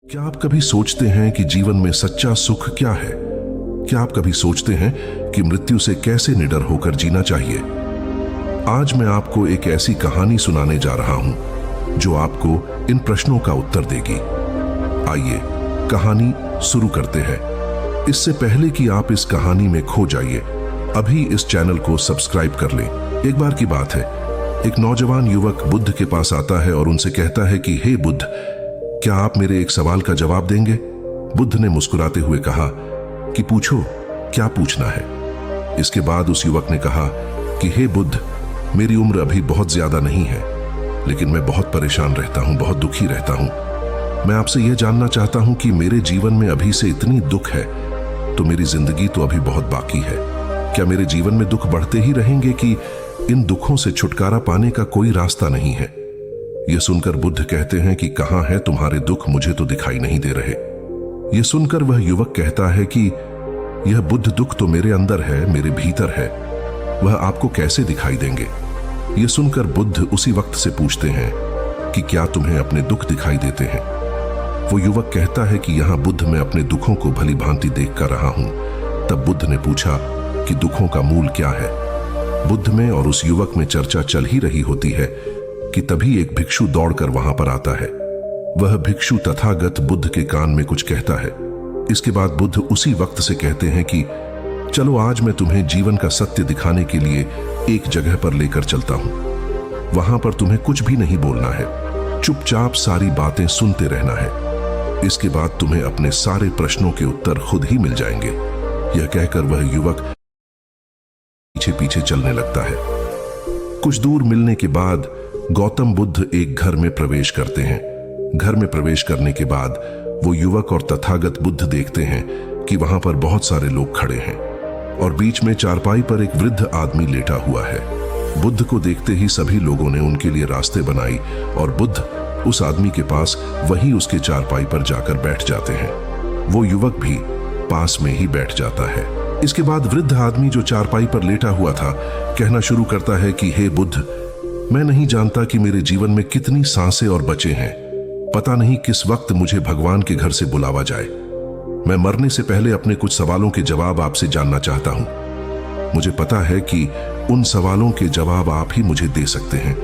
क्या आप कभी सोचते हैं कि जीवन में सच्चा सुख क्या है? क्या आप कभी सोचते हैं कि मृत्यु से कैसे निडर होकर जीना चाहिए? आज मैं आपको एक ऐसी कहानी सुनाने जा रहा हूं जो आपको इन प्रश्नों का उत्तर देगी। आइए कहानी शुरू करते हैं। इससे पहले कि आप इस कहानी में खो जाइए, अभी इस चैनल को सब्सक्राइब कर लें। एक बार की बात है, एक नौजवान युवक बुद्ध के पास आता है और उनसे कहता है कि हे बुद्ध, क्या आप मेरे एक सवाल का जवाब देंगे? बुद्ध ने मुस्कुराते हुए कहा कि पूछो, क्या पूछना है? इसके बाद उस युवक ने कहा कि हे बुद्ध, मेरी उम्र अभी बहुत ज्यादा नहीं है, लेकिन मैं बहुत परेशान रहता हूं, बहुत दुखी रहता हूं। मैं आपसे यह जानना चाहता हूं कि मेरे जीवन में अभी से इतनी दुख है तो मेरी जिंदगी तो अभी बहुत बाकी है। क्या मेरे जीवन में दुख बढ़ते ही रहेंगे कि इन दुखों से छुटकारा पाने का कोई रास्ता नहीं है? यह सुनकर बुद्ध कहते हैं कि कहां है तुम्हारे दुख, मुझे तो दिखाई नहीं दे रहे। यह सुनकर वह युवक कहता है कि यह बुद्ध दुख तो मेरे अंदर है, मेरे भीतर है, वह आपको कैसे दिखाई देंगे? यह सुनकर बुद्ध उसी वक्त से पूछते हैं कि क्या तुम्हें अपने दुख दिखाई देते हैं? वो युवक कहता है कि यहां बुद्ध मैं अपने दुखों को भली भांति देख कर रहा हूं। तब बुद्ध ने पूछा कि दुखों का मूल क्या है? बुद्ध में और उस युवक में चर्चा चल ही रही होती है कि तभी एक भिक्षु दौड़कर वहां पर आता है। वह भिक्षु तथागत बुद्ध के कान में कुछ कहता है। इसके बाद बुद्ध उसी वक्त से कहते हैं कि चलो आज मैं तुम्हें जीवन का सत्य दिखाने के लिए एक जगह पर लेकर चलता हूं। वहां पर तुम्हें कुछ भी नहीं बोलना है, चुपचाप सारी बातें सुनते रहना है। इसके बाद तुम्हें अपने सारे प्रश्नों के उत्तर खुद ही मिल जाएंगे। यह कहकर वह युवक पीछे पीछे चलने लगता है। कुछ दूर मिलने के बाद गौतम बुद्ध एक घर में प्रवेश करते हैं। घर में प्रवेश करने के बाद वो युवक और तथागत बुद्ध देखते हैं कि वहां पर बहुत सारे लोग खड़े हैं और बीच में चारपाई पर एक वृद्ध आदमी लेटा हुआ है। बुद्ध को देखते ही सभी लोगों ने उनके लिए रास्ते बनाई और बुद्ध उस आदमी के पास वहीं उसके चारपाई पर जाकर बैठ जाते हैं। वो युवक भी पास में ही बैठ जाता है। इसके बाद वृद्ध आदमी जो चारपाई पर लेटा हुआ था कहना शुरू करता है कि हे बुद्ध, मैं नहीं जानता कि मेरे जीवन में कितनी सांसें और बचे हैं। पता नहीं किस वक्त मुझे भगवान के घर से बुलावा जाए। मैं मरने से पहले अपने कुछ सवालों के जवाब आपसे जानना चाहता हूं। मुझे पता है कि उन सवालों के जवाब आप ही मुझे दे सकते हैं,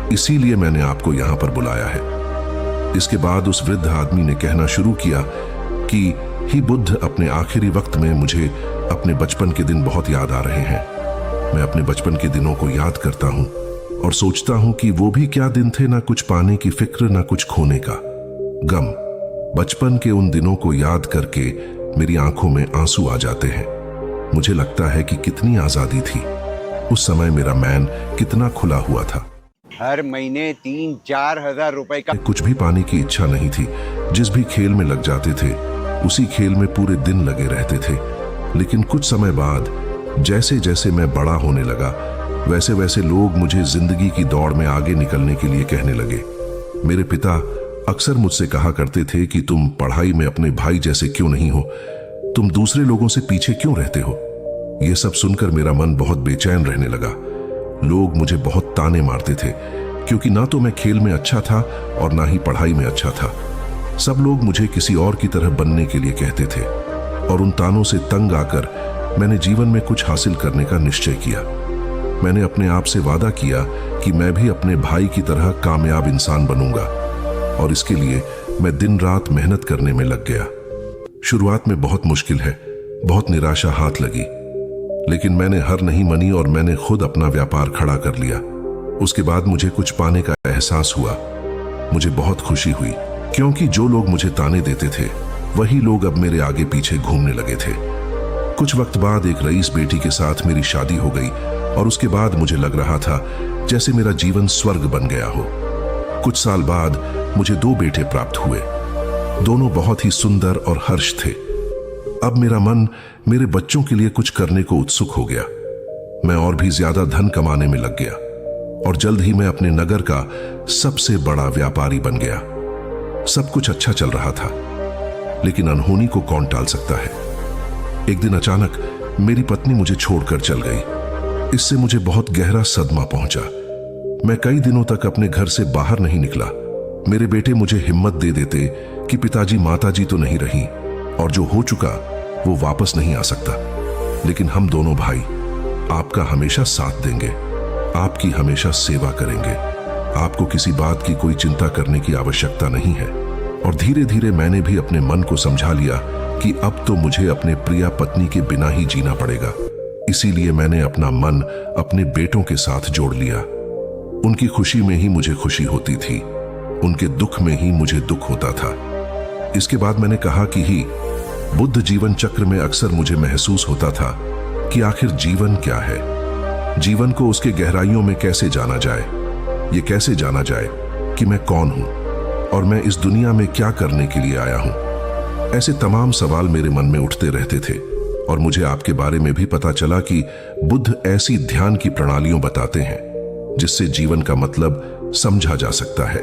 इसीलिए मैंने आपको यहां पर बुलाया है। इसके बाद उस वृद्ध आदमी ने कहना शुरू किया कि हे बुद्ध, अपने आखिरी वक्त में मुझे अपने बचपन के दिन बहुत याद आ रहे हैं। मैं अपने बचपन के दिनों को याद करता हूं और सोचता हूं कि वो भी क्या दिन थे, ना कुछ पाने की फिक्र, ना कुछ खोने का गम। बचपन के उन दिनों को याद करके मेरी आंखों में आंसू आ जाते हैं। मुझे लगता है कि कितनी आजादी थी उस समय, मेरा मैन कितना खुला हुआ था। हर महीने 3-4 हजार रुपए का कुछ भी पाने की इच्छा नहीं थी। जिस भी खेल में लग जाते थे उसी खेल में पूरे दिन लगे रहते थे। लेकिन कुछ समय बाद जैसे जैसे मैं बड़ा होने लगा वैसे वैसे लोग मुझे जिंदगी की दौड़ में आगे निकलने के लिए कहने लगे। मेरे पिता अक्सर मुझसे कहा करते थे कि तुम पढ़ाई में अपने भाई जैसे क्यों नहीं हो, तुम दूसरे लोगों से पीछे क्यों रहते हो। यह सब सुनकर मेरा मन बहुत बेचैन रहने लगा। लोग मुझे बहुत ताने मारते थे क्योंकि ना तो मैं खेल में अच्छा था और ना ही पढ़ाई में अच्छा था। सब लोग मुझे किसी और की तरह बनने के लिए कहते थे और उन तानों से तंग आकर मैंने जीवन में कुछ हासिल करने का निश्चय किया। मैंने अपने आप से वादा किया कि मैं भी अपने भाई की तरह कामयाब इंसान बनूंगा और इसके लिए मैं दिन रात मेहनत करने में लग गया। शुरुआत में बहुत मुश्किल है, बहुत निराशा हाथ लगी, लेकिन मैंने हार नहीं मानी और मैंने खुद अपना व्यापार खड़ा कर लिया। उसके बाद मुझे कुछ पाने का एहसास हुआ। मुझे बहुत खुशी हुई क्योंकि जो लोग मुझे ताने देते थे वही लोग अब मेरे आगे पीछे घूमने लगे थे। कुछ वक्त बाद एक रईस बेटी के साथ मेरी शादी हो गई और उसके बाद मुझे लग रहा था जैसे मेरा जीवन स्वर्ग बन गया हो। कुछ साल बाद मुझे 2 बेटे प्राप्त हुए। दोनों बहुत ही सुंदर और हर्ष थे। अब मेरा मन मेरे बच्चों के लिए कुछ करने को उत्सुक हो गया। मैं और भी ज्यादा धन कमाने में लग गया और जल्द ही मैं अपने नगर का सबसे बड़ा व्यापारी बन गया। सब कुछ अच्छा चल रहा था, लेकिन अनहोनी को कौन टाल सकता है। एक दिन अचानक मेरी पत्नी मुझे छोड़कर चल गई। इससे मुझे बहुत गहरा सदमा पहुंचा। मैं कई दिनों तक अपने घर से बाहर नहीं निकला। मेरे बेटे मुझे हिम्मत दे देते कि पिताजी माताजी तो नहीं रही और जो हो चुका वो वापस नहीं आ सकता, लेकिन हम दोनों भाई आपका हमेशा साथ देंगे, आपकी हमेशा सेवा करेंगे। आपको किसी बात की कोई चिंता करने की आवश्यकता नहीं है। और धीरे धीरे मैंने भी अपने मन को समझा लिया कि अब तो मुझे अपने प्रिया पत्नी के बिना ही जीना पड़ेगा। इसीलिए मैंने अपना मन अपने बेटों के साथ जोड़ लिया। उनकी खुशी में ही मुझे खुशी होती थी, उनके दुख में ही मुझे दुख होता था। इसके बाद मैंने कहा कि ही बुद्ध जीवन चक्र में अक्सर मुझे महसूस होता था कि आखिर जीवन क्या है, जीवन को उसके गहराइयों में कैसे जाना जाए, ये कैसे जाना जाए कि मैं कौन हूं और मैं इस दुनिया में क्या करने के लिए आया हूं। ऐसे तमाम सवाल मेरे मन में उठते रहते थे और मुझे आपके बारे में भी पता चला कि बुद्ध ऐसी ध्यान की प्रणालियों बताते हैं जिससे जीवन का मतलब समझा जा सकता है।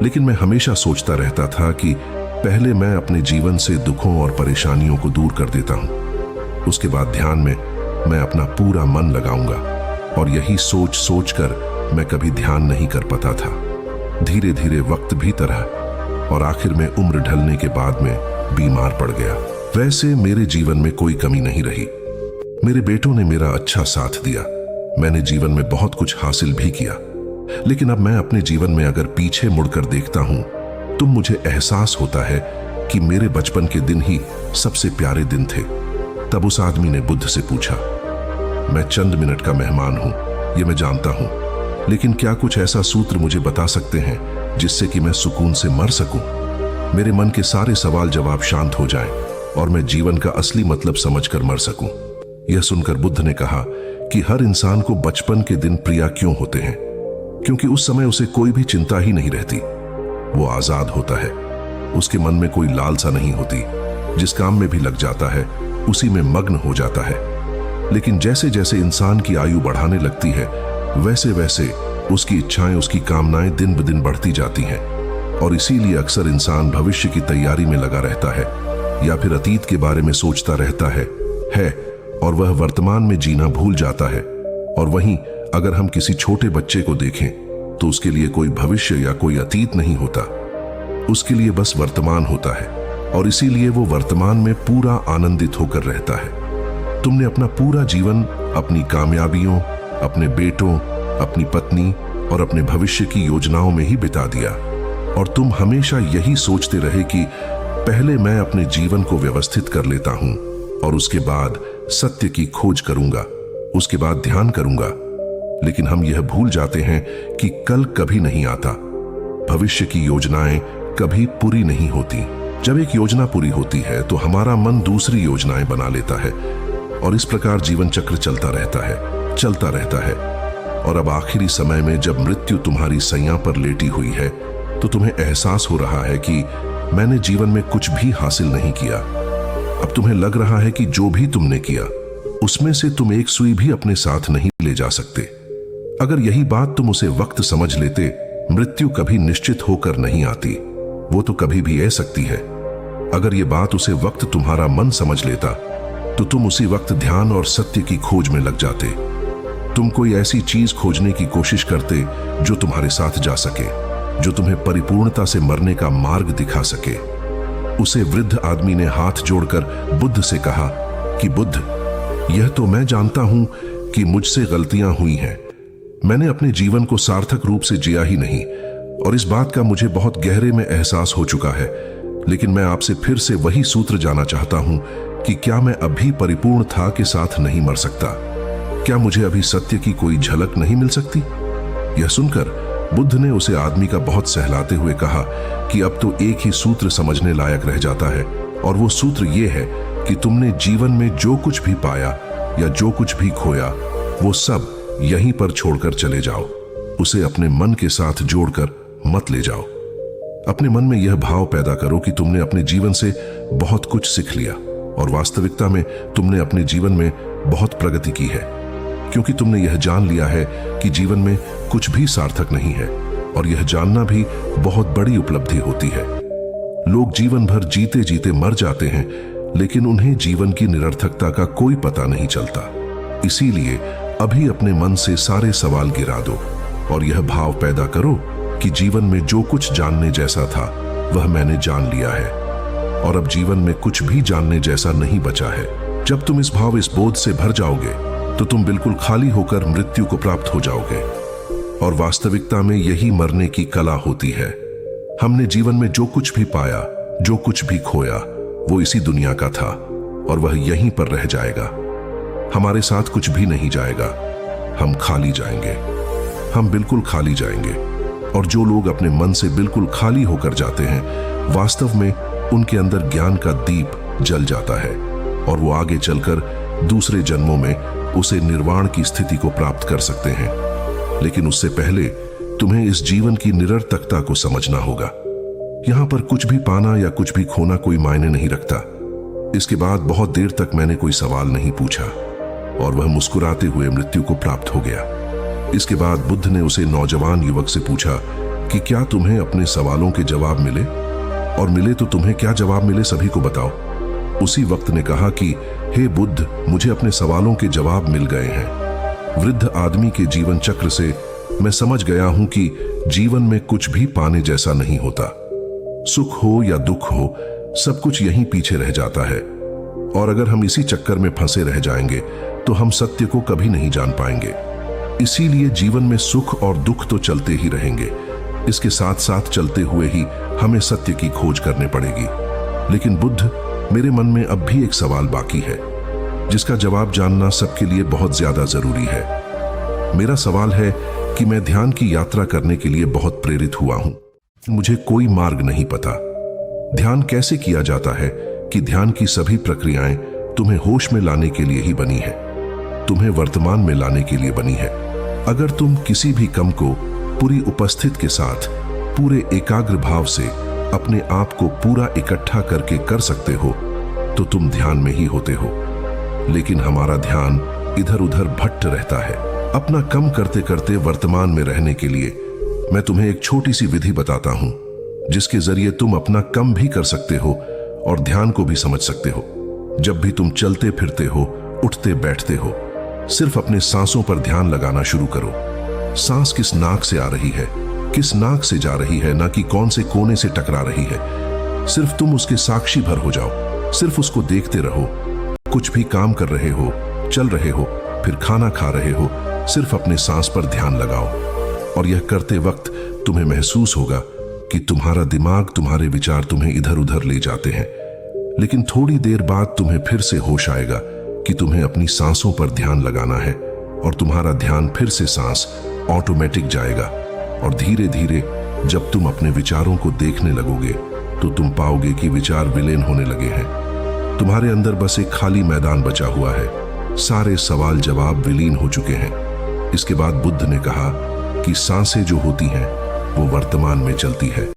लेकिन मैं हमेशा सोचता रहता था कि पहले मैं अपने जीवन से दुखों और परेशानियों को दूर कर देता हूं, उसके बाद ध्यान में मैं अपना पूरा मन लगाऊंगा। और यही सोच सोच कर मैं कभी ध्यान नहीं कर पाता था। धीरे धीरे वक्त भी तरह और आखिर में उम्र ढलने के बाद में बीमार पड़ गया। वैसे मेरे जीवन में कोई कमी नहीं रही, मेरे बेटों ने मेरा अच्छा साथ दिया, मैंने जीवन में बहुत कुछ हासिल भी किया। लेकिन अब मैं अपने जीवन में अगर पीछे मुड़कर देखता हूं तो मुझे एहसास होता है कि मेरे बचपन के दिन ही सबसे प्यारे दिन थे। तब उस आदमी ने बुद्ध से पूछा, मैं चंद मिनट का मेहमान हूं, ये मैं जानता हूं, लेकिन क्या कुछ ऐसा सूत्र मुझे बता सकते हैं जिससे कि मैं सुकून से मर सकूं, मेरे मन के सारे सवाल जवाब शांत हो जाएं और मैं जीवन का असली मतलब समझकर मर सकूं। यह सुनकर बुद्ध ने कहा कि हर इंसान को बचपन के दिन प्रिय क्यों होते हैं, क्योंकि उस समय उसे कोई भी चिंता ही नहीं रहती, वो आजाद होता है, उसके मन में कोई लालसा नहीं होती, जिस काम में भी लग जाता है उसी में मग्न हो जाता है। लेकिन जैसे जैसे इंसान की आयु बढ़ाने लगती है वैसे वैसे उसकी इच्छाएं, उसकी कामनाएं दिन ब दिन बढ़ती जाती हैं और इसीलिए अक्सर इंसान भविष्य की तैयारी में लगा रहता है या फिर अतीत के बारे में सोचता रहता है और वह वर्तमान में जीना भूल जाता है। और वहीं अगर हम किसी छोटे बच्चे को देखें तो उसके लिए कोई भविष्य या कोई अतीत नहीं होता, उसके लिए बस वर्तमान होता है और इसीलिए वो वर्तमान में पूरा आनंदित होकर रहता है। तुमने अपना पूरा जीवन अपनी कामयाबियों, अपने बेटों, अपनी पत्नी और अपने भविष्य की योजनाओं में ही बिता दिया और तुम हमेशा यही सोचते रहे कि पहले मैं अपने जीवन को व्यवस्थित कर लेता हूं और उसके बाद सत्य की खोज करूंगा, उसके बाद ध्यान करूंगा। लेकिन हम यह भूल जाते हैं कि कल कभी नहीं आता, भविष्य की योजनाएं कभी पूरी नहीं होती। जब एक योजना पूरी होती है तो हमारा मन दूसरी योजनाएं बना लेता है और इस प्रकार जीवन चक्र चलता रहता है। और अब आखिरी समय में जब मृत्यु तुम्हारी सैया पर लेटी हुई है तो तुम्हें एहसास हो रहा है कि मैंने जीवन में कुछ भी हासिल नहीं किया। अब तुम्हें लग रहा है कि जो भी तुमने किया उसमें से तुम एक सुई भी अपने साथ नहीं ले जा सकते। अगर यही बात तुम उसे वक्त समझ लेते, मृत्यु कभी निश्चित होकर नहीं आती, वो तो कभी भी आ सकती है। अगर ये बात उसे वक्त तुम्हारा मन समझ लेता तो तुम उसी वक्त ध्यान और सत्य की खोज में लग जाते। तुम कोई ऐसी चीज खोजने की कोशिश करते जो तुम्हारे साथ जा सके, जो तुम्हें परिपूर्णता से मरने का मार्ग दिखा सके। उसे वृद्ध आदमी ने हाथ जोड़कर बुद्ध से कहा कि बुद्ध, यह तो मैं जानता हूं कि मुझसे गलतियां हुई हैं, मैंने अपने जीवन को सार्थक रूप से जिया ही नहीं और इस बात का मुझे बहुत गहरे में एहसास हो चुका है। लेकिन मैं आपसे फिर से वही सूत्र जानना चाहता हूं कि क्या मैं अभी परिपूर्णता के साथ नहीं मर सकता? क्या मुझे अभी सत्य की कोई झलक नहीं मिल सकती? यह सुनकर बुद्ध ने उसे आदमी का बहुत सहलाते हुए कहा कि अब तो एक ही सूत्र समझने लायक रह जाता है और वो सूत्र ये है कि तुमने जीवन में जो कुछ भी पाया या जो कुछ भी खोया वो सब यहीं पर छोड़कर चले जाओ, उसे अपने मन के साथ जोड़कर मत ले जाओ। अपने मन में यह भाव पैदा करो कि तुमने अपने जीवन से बहुत कुछ सीख लिया और वास्तविकता में तुमने अपने जीवन में बहुत प्रगति की है, क्योंकि तुमने यह जान लिया है कि जीवन में कुछ भी सार्थक नहीं है और यह जानना भी बहुत बड़ी उपलब्धि होती है। लोग जीवन भर जीते जीते मर जाते हैं लेकिन उन्हें जीवन की निरर्थकता का कोई पता नहीं चलता। इसीलिए अभी अपने मन से सारे सवाल गिरा दो और यह भाव पैदा करो कि जीवन में जो कुछ जानने जैसा था वह मैंने जान लिया है और अब जीवन में कुछ भी जानने जैसा नहीं बचा है। जब तुम इस बोध से भर जाओगे तो तुम बिल्कुल खाली होकर मृत्यु को प्राप्त हो जाओगे। और वास्तविकता में यही मरने की कला होती है। हमने जीवन में जो कुछ भी पाया, जो कुछ भी खोया, वो इसी दुनिया का था और वह यहीं पर रह जाएगा। हमारे साथ कुछ भी नहीं जाएगा। हम खाली जाएंगे, हम बिल्कुल खाली जाएंगे। और जो लोग अपने मन से बिल्कुल खाली होकर जाते हैं, वास्तव में उनके अंदर ज्ञान का दीप जल जाता है और वो आगे चलकर दूसरे जन्मों में उसे निर्वाण की स्थिति को प्राप्त कर सकते हैं। लेकिन उससे पहले तुम्हें इस जीवन की निरर्थकता को समझना होगा। यहां पर कुछ भी पाना या कुछ भी खोना कोई मायने नहीं रखता। इसके बाद बहुत देर तक मैंने कोई सवाल नहीं पूछा और वह मुस्कुराते हुए मृत्यु को प्राप्त हो गया। इसके बाद बुद्ध ने उसे नौजवान युवक से पूछा कि क्या तुम्हें अपने सवालों के जवाब मिले, और मिले तो तुम्हें क्या जवाब मिले, सभी को बताओ। उसी वक्त ने कहा कि हे बुद्ध, मुझे अपने सवालों के जवाब मिल गए हैं। वृद्ध आदमी के जीवन चक्र से मैं समझ गया हूं कि जीवन में कुछ भी पाने जैसा नहीं होता। सुख हो या दुख हो, सब कुछ यहीं पीछे रह जाता है। और अगर हम इसी चक्कर में फंसे रह जाएंगे तो हम सत्य को कभी नहीं जान पाएंगे। इसीलिए जीवन में सुख और दुख तो चलते ही रहेंगे। इसके साथ साथ चलते हुए ही हमें सत्य की खोज करनी पड़ेगी। लेकिन बुद्ध, मेरे मन में अब भी एक सवाल बाकी है जिसका जवाब जानना सबके लिए बहुत ज्यादा जरूरी है। मेरा सवाल है कि मैं ध्यान की यात्रा करने के लिए बहुत प्रेरित हुआ हूं। मुझे कोई मार्ग नहीं पता। ध्यान कैसे किया जाता है कि ध्यान की सभी प्रक्रियाएं तुम्हें होश में लाने के लिए ही बनी है, तुम्हें वर्तमान में लाने के लिए बनी है। अगर तुम किसी भी कम को पूरी उपस्थित के साथ पूरे एकाग्र भाव से अपने आप को पूरा इकट्ठा करके कर सकते हो तो तुम ध्यान में ही होते हो। लेकिन हमारा ध्यान इधर उधर भटक रहता है। अपना कम करते करते वर्तमान में रहने के लिए मैं तुम्हें एक छोटी सी विधि बताता हूं जिसके जरिए तुम अपना कम भी कर सकते हो और ध्यान को भी समझ सकते हो। जब भी तुम चलते फिरते हो, उठते बैठते हो, सिर्फ अपने सांसों पर ध्यान लगाना शुरू करो। सांस किस नाक से आ रही है, किस नाक से जा रही है, ना कि कौन से कोने से टकरा रही है। सिर्फ तुम उसके साक्षी भर हो जाओ, सिर्फ उसको देखते रहो। कुछ भी काम कर रहे हो, चल रहे हो, फिर खाना खा रहे हो, सिर्फ अपने सांस पर ध्यान लगाओ। और यह करते वक्त तुम्हें महसूस होगा कि तुम्हारा दिमाग, तुम्हारे विचार तुम्हें इधर उधर ले जाते हैं। लेकिन थोड़ी देर बाद तुम्हें फिर से होश आएगा कि तुम्हें अपनी सांसों पर ध्यान लगाना है और तुम्हारा ध्यान फिर से सांस ऑटोमेटिक जाएगा। और धीरे धीरे जब तुम अपने विचारों को देखने लगोगे तो तुम पाओगे कि विचार विलीन होने लगे हैं। तुम्हारे अंदर बस एक खाली मैदान बचा हुआ है। सारे सवाल जवाब विलीन हो चुके हैं। इसके बाद बुद्ध ने कहा कि सांसें जो होती हैं वो वर्तमान में चलती है।